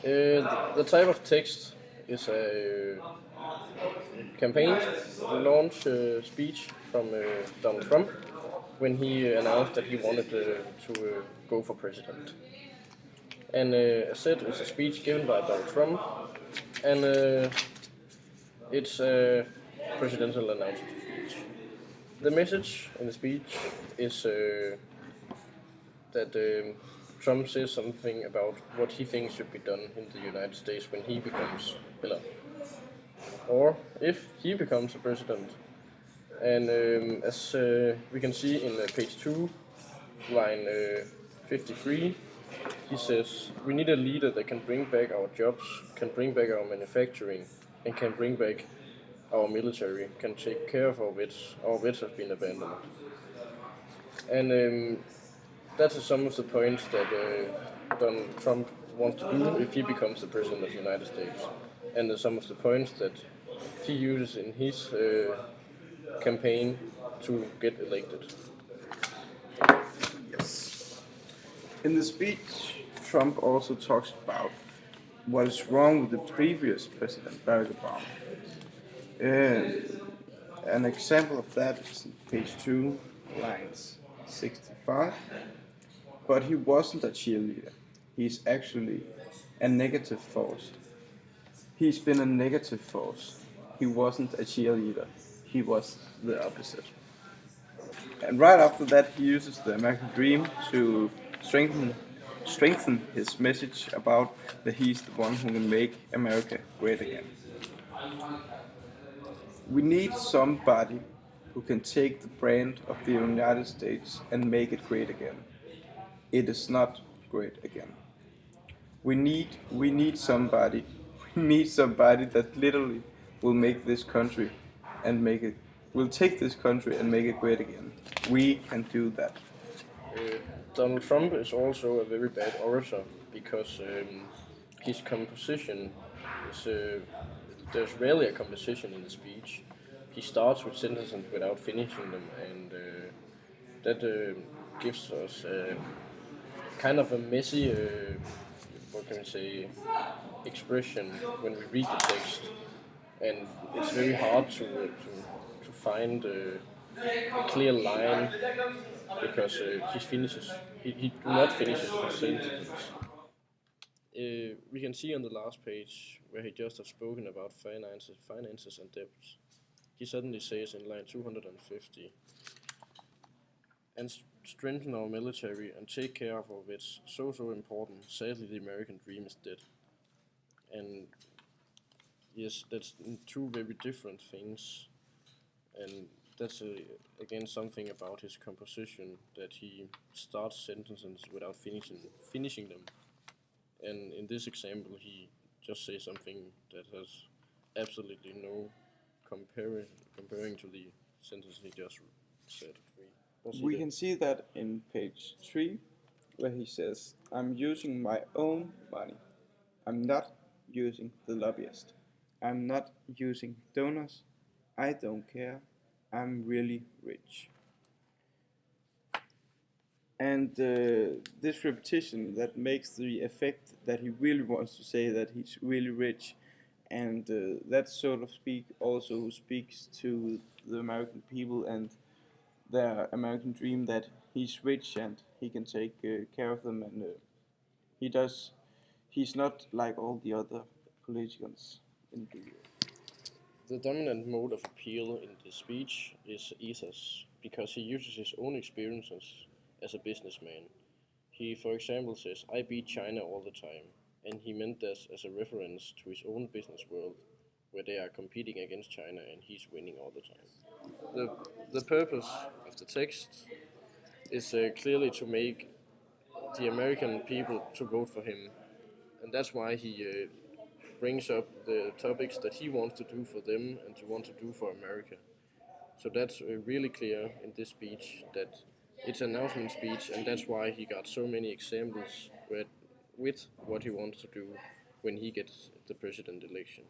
The type of text is a campaign launch speech from Donald Trump when he announced that he wanted to go for president. And as said, it's a speech given by Donald Trump, and it's a presidential announcement speech. The message in the speech is that Trump says something about what he thinks should be done in the United States when he becomes, or if he becomes a president. And as we can see in page 2, line 53, he says, "We need a leader that can bring back our jobs, can bring back our manufacturing, and can bring back our military, can take care of our vets. Our vets have been abandoned." And that's some of the points that Donald Trump wants to do if he becomes the president of the United States. And some of the points that he uses in his campaign to get elected. Yes. In the speech, Trump also talks about what is wrong with the previous president, Barack Obama. An example of that is in page 2, lines 65. But he wasn't a cheerleader. He's actually a negative force. He's been a negative force. He wasn't a cheerleader. He was the opposite. And right after that, he uses the American dream to strengthen his message about that he's the one who can make America great again. We need somebody who can take the brand of the United States and make it great again. It is not great again. We need somebody that literally will make this country and make it will take this country and make it great again. We can do that. Donald Trump is also a very bad orator because his composition is there's rarely a composition in the speech. He starts with sentences without finishing them, and that gives us kind of a messy, what can we say, expression when we read the text, and it's very hard to find a clear line because he do not finishes his sentences. We can see on the last page where he just have spoken about finances and debts. He suddenly says in line 250, "And strengthen our military and take care of our vets. So important. Sadly, the American dream is dead." And yes, that's two very different things, and that's again something about his composition, that he starts sentences without finishing them. And in this example, he just says something that has absolutely no comparing to the sentence he just said. We can see that in page 3, where he says, "I'm using my own money. I'm not using the lobbyist. I'm not using donors. I don't care. I'm really rich." And this repetition that makes the effect that he really wants to say that he's really rich, and that sort of also speaks to the American people and their American dream that he's rich and he can take care of them, and he's not like all the other politicians in the The dominant mode of appeal in this speech is ethos, because he uses his own experiences as a businessman. He, for example, says, "I beat China all the time," and he meant this as a reference to his own business world, where they are competing against China and he's winning all the time. The purpose of the text is clearly to make the American people to vote for him, and that's why he brings up the topics that he wants to do for them and to want to do for America. So that's really clear in this speech that it's an announcement speech, and that's why he got so many examples with what he wants to do when he gets the president election.